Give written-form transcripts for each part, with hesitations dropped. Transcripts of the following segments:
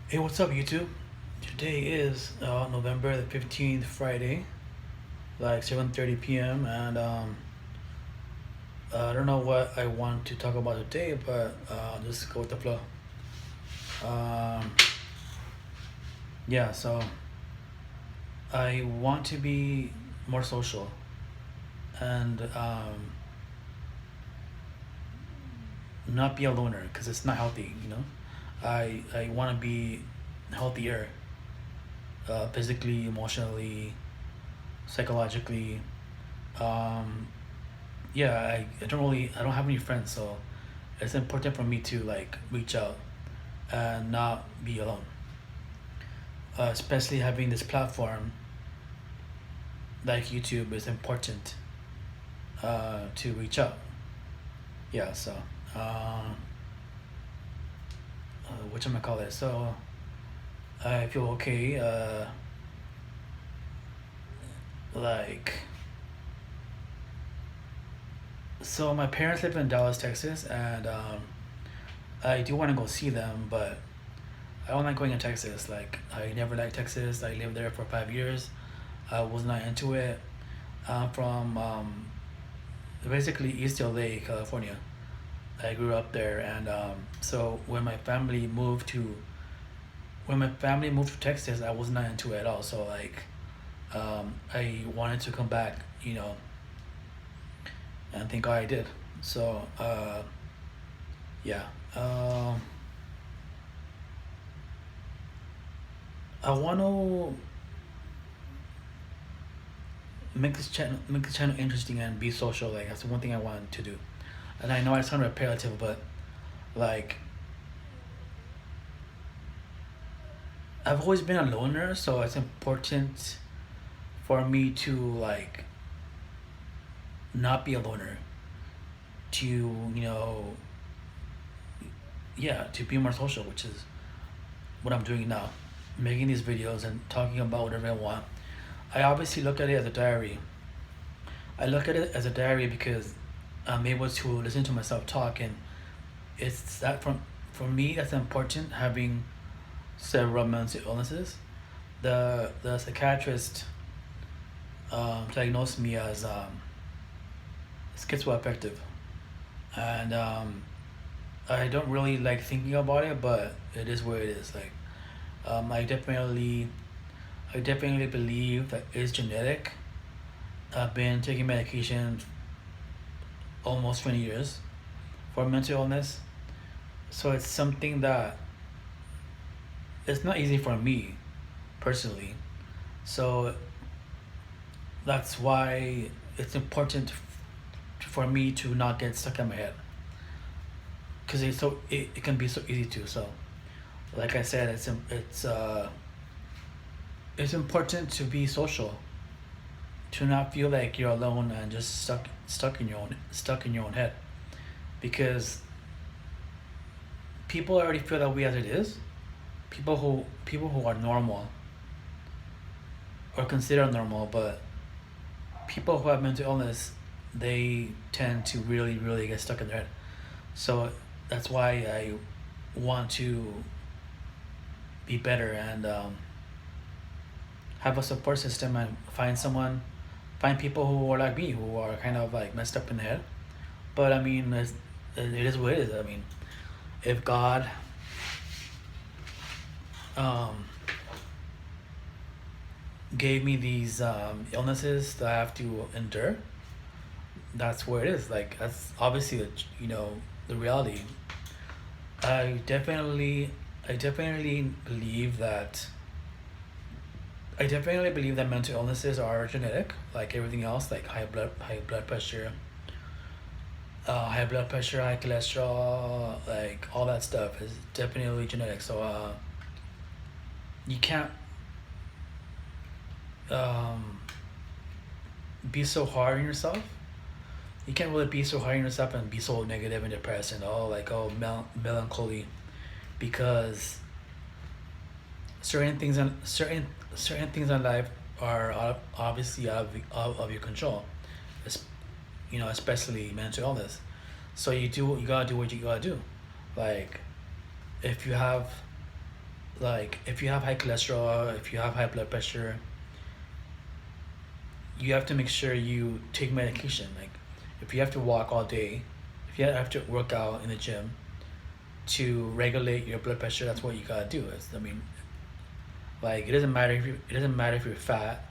Hey, what's up, YouTube? Today is November the 15th, Friday, like 7:30 p.m. And I don't know what I want to talk about today, but just go with the flow. Um, yeah, so I want to be more social and not be a loner because it's not healthy, you know? I want to be healthier, physically, emotionally, psychologically. Um, yeah, I don't have any friends, so it's important for me to like reach out and not be alone. Especially having this platform like YouTube is important to reach out. Yeah, so uh, what am I call it? So I feel okay. Like so, my parents live in Dallas, Texas, and I do want to go see them, but I don't like going to Texas. Like I never liked Texas. I lived there for 5 years. I was not into it. I'm from basically East LA, California. I grew up there, and so when my family moved to Texas, I was not into it at all. So like, I wanted to come back, and thank God I did. So yeah, I want to make this channel interesting and be social. Like that's the one thing I want to do. And I know I sound repetitive, but like I've always been a loner, so it's important for me to like not be a loner. To yeah, to be more social, which is what I'm doing now, making these videos and talking about whatever I want. I obviously look at it as a diary. I look at it as a diary because I'm able to listen to myself talk, and it's that from for me that's important having several mental illnesses. The psychiatrist diagnosed me as schizoaffective, and I don't really like thinking about it, but it is what it is. Like, um, I definitely, I definitely believe that it's genetic. I've been taking medication almost 20 years for mental illness, so it's something that it's not easy for me personally. So that's why it's important for me to not get stuck in my head because it can be so easy to. So like I said, it's important to be social, to not feel like you're alone and just stuck in your own head, because people already feel that way as it is. People who are normal or considered normal, but people who have mental illness, they tend to really get stuck in their head. So that's why I want to be better and have a support system and find people who are like me, who are kind of like messed up in the head. But I mean, it is what it is. I mean, if God um, gave me these illnesses that I have to endure, that's where it is. Like that's obviously the reality. I definitely I definitely believe that I definitely believe that mental illnesses are genetic, like everything else, like high blood pressure, high cholesterol, like all that stuff is definitely genetic. So you can't um, be so hard on yourself. You can't really be so hard on yourself and be so negative and depressed and all like melancholy, because certain things in life are obviously out of your control. Es- especially mental illness. So you gotta do what you gotta do. Like if you have Like if you have high cholesterol, if you have high blood pressure, you have to make sure you take medication. Like if you have to walk all day, if you have to work out in the gym to regulate your blood pressure, that's what you gotta do. I mean, like it doesn't matter if you're fat,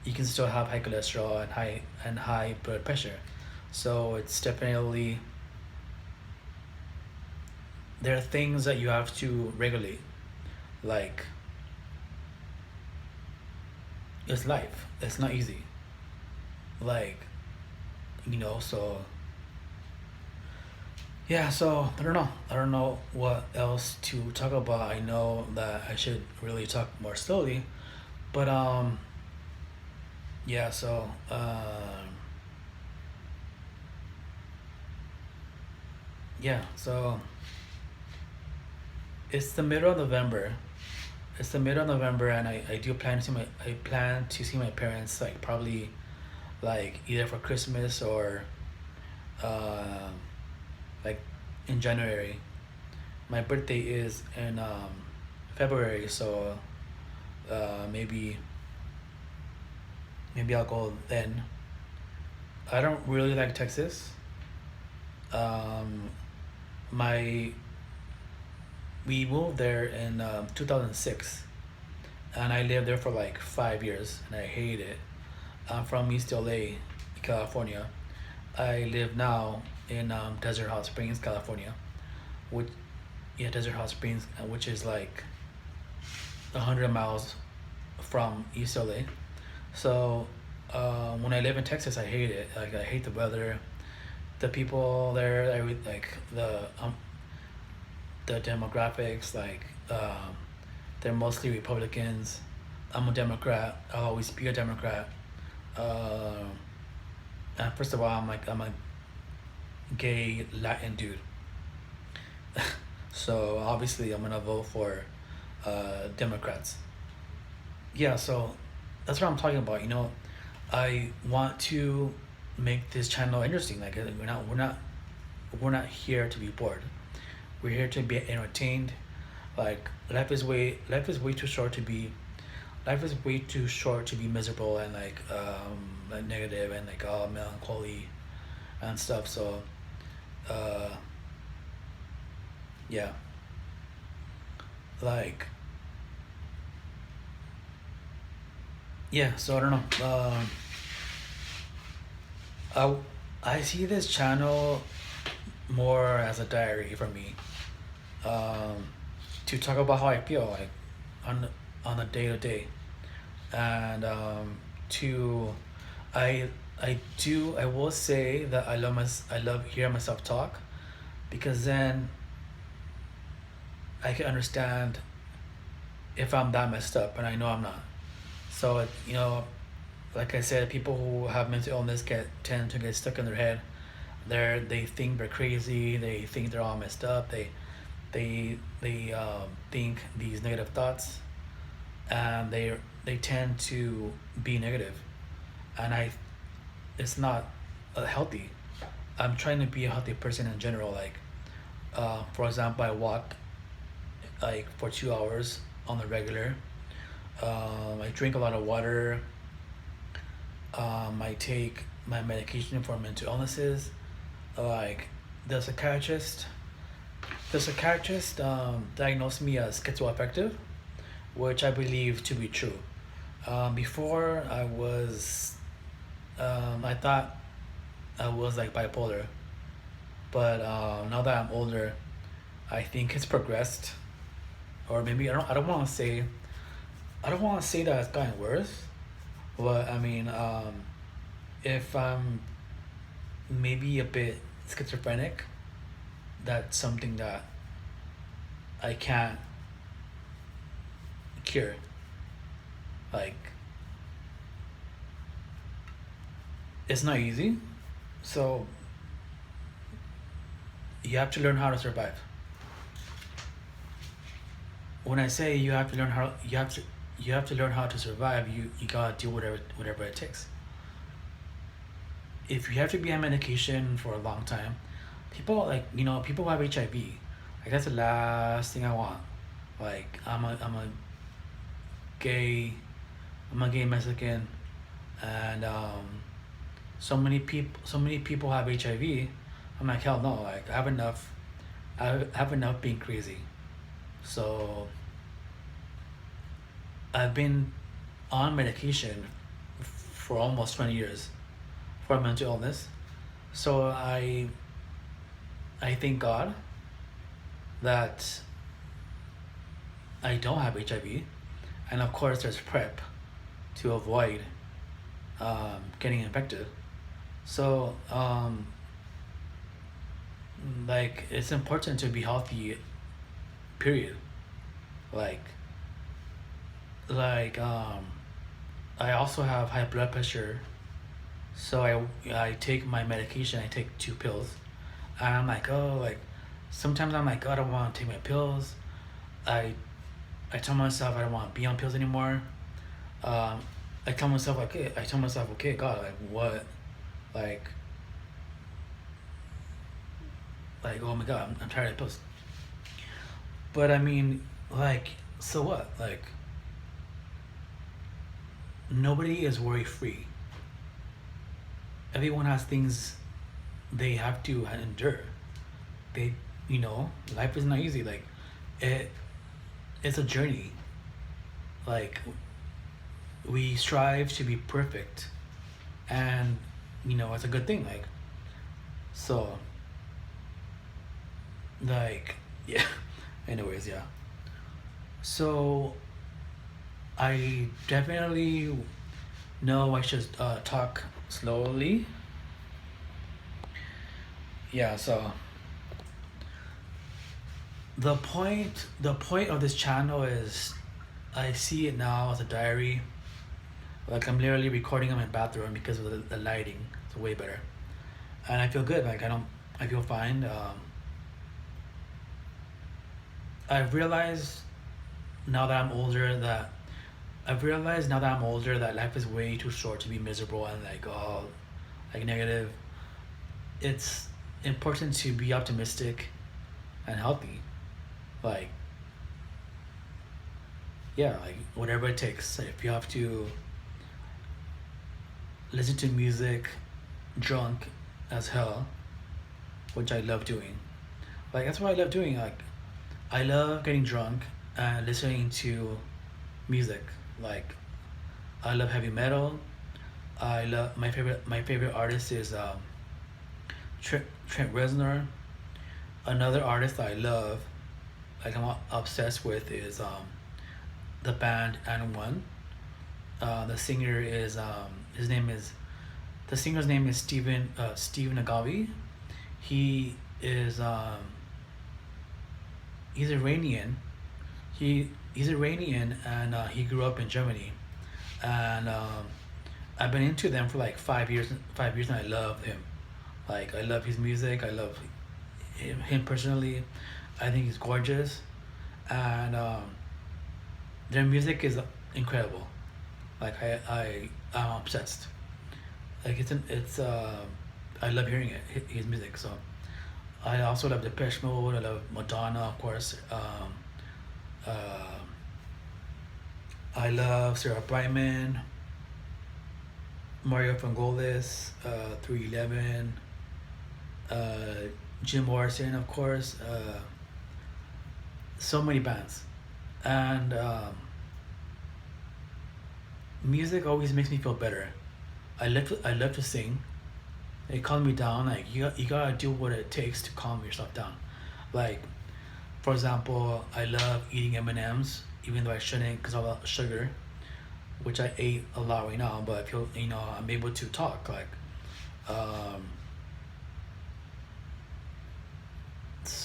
you can still have high cholesterol and high blood pressure. So it's definitely, there are things that you have to regulate. Like it's life. It's not easy. Like, so yeah, so I don't know what else to talk about. I know that I should really talk more slowly, but yeah, so yeah, so it's the middle of November. It's the middle of November, and I plan to see my parents, like probably like either for Christmas or um like in January. My birthday is in February, so maybe I'll go then. I don't really like Texas. Um, my We moved there in 2006, and I lived there for like 5 years, and I hate it. I'm from East LA, California. I live now in Desert Hot Springs, California, which yeah, Desert Hot Springs, which is like 100 miles from East LA. So when I live in Texas, I hate it. Like I hate the weather, the people there. Like the demographics. Like they're mostly Republicans. I'm a Democrat. I'll always be a Democrat. Um and first of all, I'm a gay Latin dude. So obviously I'm gonna vote for Democrats. Yeah, so that's what I'm talking about. I want to make this channel interesting. Like we're not here to be bored. We're here to be entertained. Like life is way too short to be miserable and like negative and like melancholy and stuff. So uh yeah, like yeah. So I don't know. I see this channel more as a diary for me, um, to talk about how I feel like on a day to day, and to I I will say that I love hearing myself talk, because then I can understand if I'm that messed up, and I know I'm not. So like I said, people who have mental illness tend to get stuck in their head. They think they're crazy. They think they're all messed up. They think these negative thoughts, and they tend to be negative, and it's not healthy. I'm trying to be a healthy person in general. Like, for example, I walk like for 2 hours on the regular. I drink a lot of water. I take my medication for mental illnesses. Like the psychiatrist, diagnosed me as schizoaffective, which I believe to be true. Before I thought I was like bipolar, but now that I'm older, I think it's progressed, or maybe I don't want to say that it's gotten worse, but I mean, if I'm maybe a bit schizophrenic, that's something that I can't cure. Like, it's not easy, so you have to learn how to survive. When I say you have to learn how to survive, you gotta do whatever it takes. If you have to be on medication for a long time, people who have HIV, like that's the last thing I want. Like gay, I'm a gay Mexican, and so many people have HIV. I'm like, hell no. Like, I have enough. I have enough being crazy. So I've been on medication for almost 20 years for mental illness. So I thank God that I don't have HIV, and of course there's PrEP to avoid getting infected. So like it's important to be healthy. Period. Like like I also have high blood pressure, so I take my medication. I take 2 pills, and I'm like, oh, like sometimes I'm like, oh, I don't want to take my pills. I I tell myself I don't want to be on pills anymore. Um, I tell myself, okay, God, like what, like oh my God, I'm tired of pills. But I mean, like, so what? Like, nobody is worry free. Everyone has things they have to endure. They, life is not easy. Like, it, it's a journey. Like, we strive to be perfect, and it's a good thing. Like, so, like, yeah. Anyways, yeah. So, I definitely know I should talk slowly. Yeah, so the point of this channel is I see it now as a diary. Like I'm literally recording in my bathroom because of the lighting. It's way better. And I feel good. Like I feel fine. I've realized now that I'm older that I've realized now that I'm older that life is way too short to be miserable and like like negative. It's important to be optimistic and healthy. Like yeah, like whatever it takes. If you have to listen to music drunk as hell, which I love doing. Like that's what I love doing. Like I love getting drunk and listening to music. Like I love heavy metal. I love my favorite artist is Trent Reznor. Another artist I love, like I'm obsessed with, is the band and One. The singer is his name is the singer's name is Steve Nagavi. He is he's Iranian. He's Iranian and he grew up in Germany, and I've been into them for like 5 years. 5 years, and I love him. Like I love his music. I love him personally. I think he's gorgeous, and their music is incredible. Like I'm obsessed. Like it's I love hearing it his music. So I also love Depeche Mode. I love Madonna, of course. Uh, I love Sarah Brightman, Mario Vangelis, 311, uh, Jim Morrison, of course. So many bands, and music always makes me feel better. I love to sing. It calms me down. Like you gotta do what it takes to calm yourself down. Like for example, I love eating M&Ms, even though I shouldn't because of the sugar, which I ate a lot right now. But I feel I'm able to talk. Like um,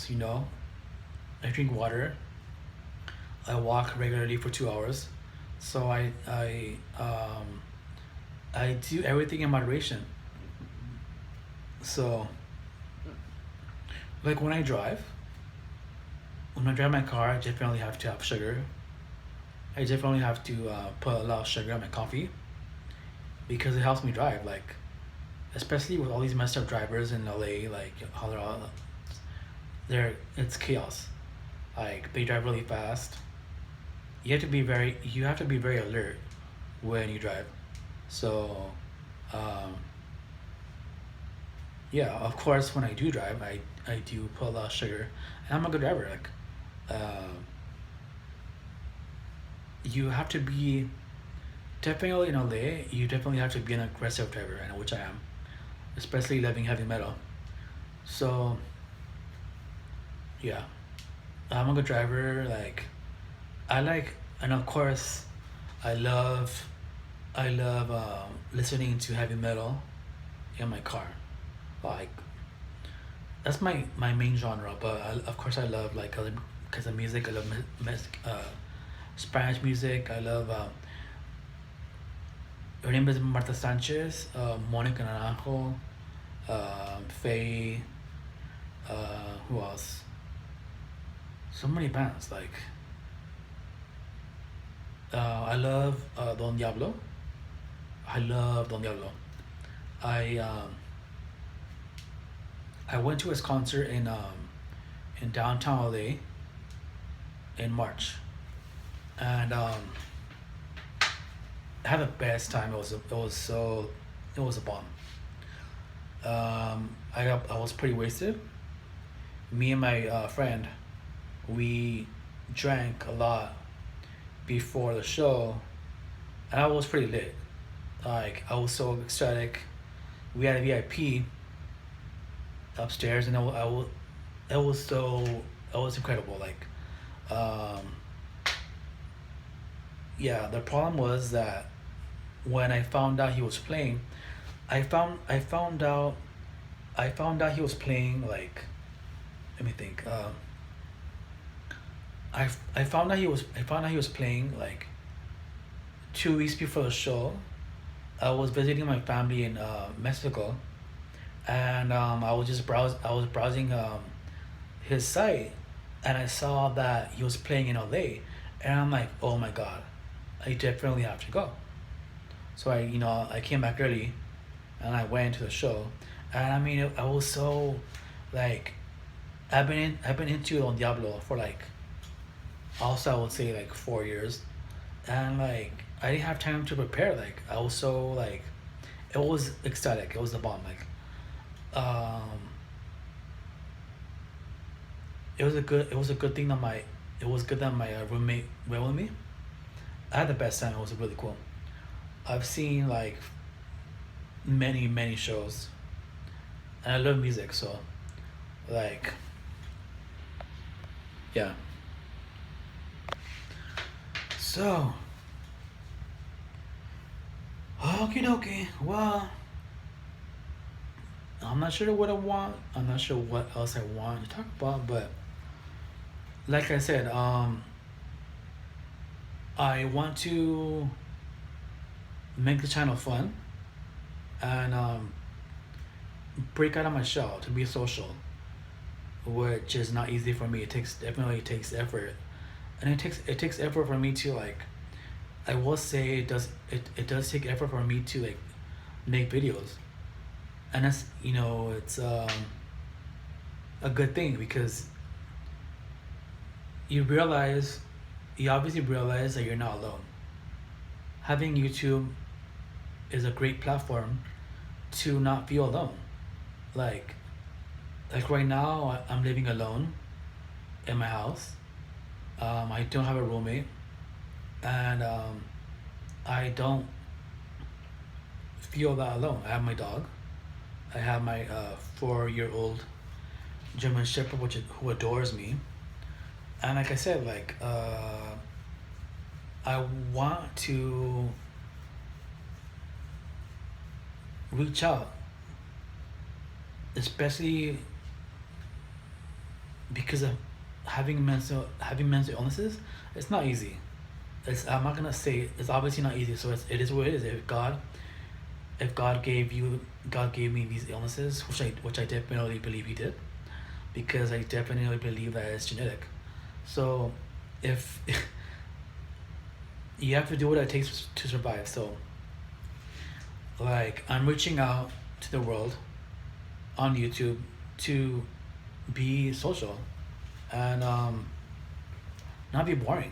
you know, I drink water. I walk regularly for 2 hours. So I do everything in moderation. So like when I drive my car, I definitely have to have sugar. I definitely have to put a lot of sugar in my coffee because it helps me drive. Like especially with all these messed up drivers in LA, like how they're all, it's chaos. Like they drive really fast. You have to be very alert when you drive. So, um, yeah, of course, when I do drive, I do put a lot of sugar, and I'm a good driver. Like, um, you have to be definitely in LA. You definitely have to be an aggressive driver, and which I am, especially loving heavy metal. So, yeah, I'm a good driver. Like, I like, and of course, I love, I love listening to heavy metal in my car. Like, that's my main genre. But of course, I love like other kinds of music. I love Spanish music. I love. Her name is Marta Sanchez, Monica Naranjo, Faye. Who else? So many bands. Like, I love Don Diablo. I love Don Diablo. I um, I went to his concert in downtown LA in March, and I had the best time. It was a bomb. I was pretty wasted. Me and my friend, we drank a lot before the show, and I was pretty lit. Like I was so ecstatic. We had a VIP upstairs, and it was so it was incredible. Like, um, yeah. The problem was that when I found out he was playing, I found out he was playing like, let me think. I found out he was playing like 2 weeks before the show. I was visiting my family in Mexico, and I was browsing his site, and I saw that he was playing in LA, and I'm like, oh my god, I definitely have to go. So I came back early, and I went to the show, and I mean I was so, like, I've been into Don Diablo for like, also I would say like 4 years, and like I didn't have time to prepare. Like I was so like, it was ecstatic. It was the bomb. Like, um, it was a good thing that it was good that my roommate went with me. I had the best time. It was really cool. I've seen like many shows, and I love music. So, like, yeah. So, okie dokie. Well, I'm not sure what I want. I'm not sure what else I want to talk about. But like I said, I want to make the channel fun, and break out of my shell to be social, which is not easy for me. It definitely takes effort, and it takes effort for me to like. I will say it does take effort for me to like make videos, and that's, it's a good thing, because you realize you obviously realize that you're not alone. Having YouTube is a great platform to not feel alone. Like right now, I'm living alone in my house. I don't have a roommate, and I don't feel that alone. I have my dog. I have my 4-year-old German Shepherd, who adores me. And like I said, like, I want to reach out, especially because of having mental illnesses. It's not easy. I'm not gonna say it's obviously not easy. So it is what it is. If God gave me these illnesses, which I definitely believe He did, because I definitely believe that it's genetic. So if you have to do what it takes to survive. So, like, I'm reaching out to the world on YouTube to be social, and not be boring.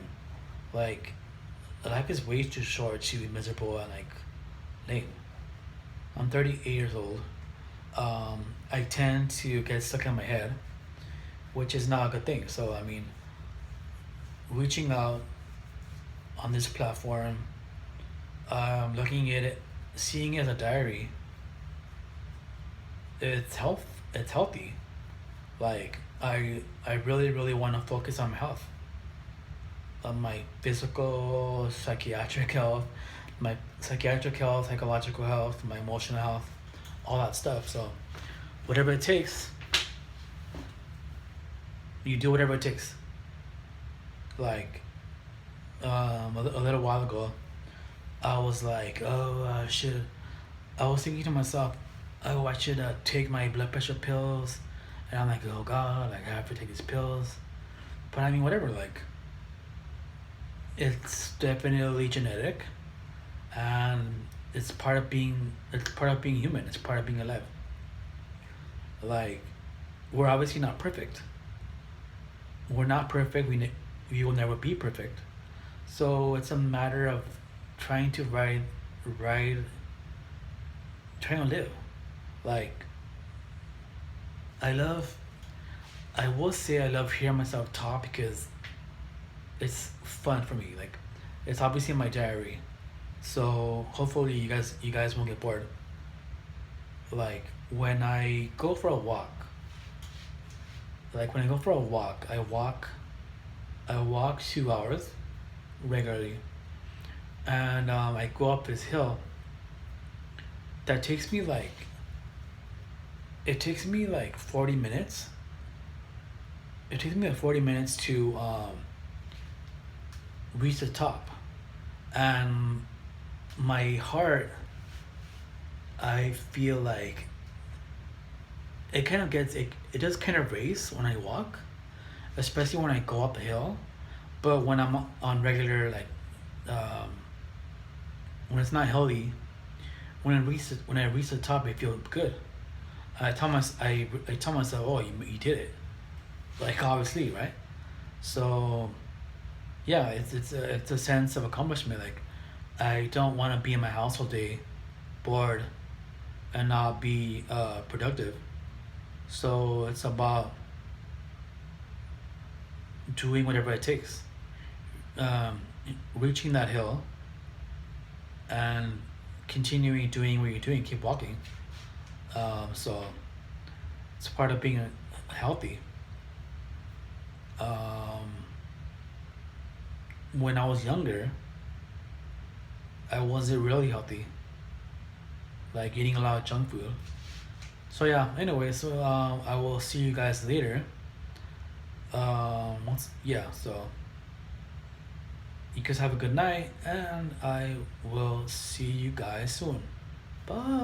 Like, life is way too short to be miserable and like lame. I'm 38 years old. I tend to get stuck in my head, which is not a good thing. So I mean, reaching out on this platform, looking at it, seeing it as a diary, it's healthy. Like I really want to focus on my health, on my physical, psychiatric health, psychological health, my emotional health, all that stuff. So whatever it takes, you do whatever it takes. Like a little while ago, I was like, oh, I should. I was thinking to myself, oh, I should take my blood pressure pills, and I'm like, oh God, like I have to take these pills. But I mean, whatever. Like, it's definitely genetic, and it's part of being human. It's part of being alive. Like, we're obviously not perfect. We're not perfect. We will never be perfect. So it's a matter of trying to ride, trying to live. Like, I love, I will say I love hearing myself talk because it's fun for me. Like, it's obviously in my diary, so hopefully you guys won't get bored. Like, when I go for a walk, like when I go for a walk, I walk 2 hours regularly, and I go up this hill that takes me like, it takes me like 40 minutes. It takes me like 40 minutes to reach the top, and my heart, I feel like it does kind of race when I walk, especially when I go up a hill. But when I'm on regular, like, um, when it's not hilly, when I reach the top, I feel good. I tell myself, oh, you did it, like, obviously, right? So yeah, it's a sense of accomplishment. Like, I don't want to be in my house all day, bored, and not be productive. So it's about doing whatever it takes, um, reaching that hill, and continuing doing what you're doing. Keep walking. So it's part of being healthy. Um, when I was younger, I wasn't really healthy, like eating a lot of junk food. So yeah. Anyway, so I will see you guys later. Yeah. So you guys have a good night, and I will see you guys soon. Bye.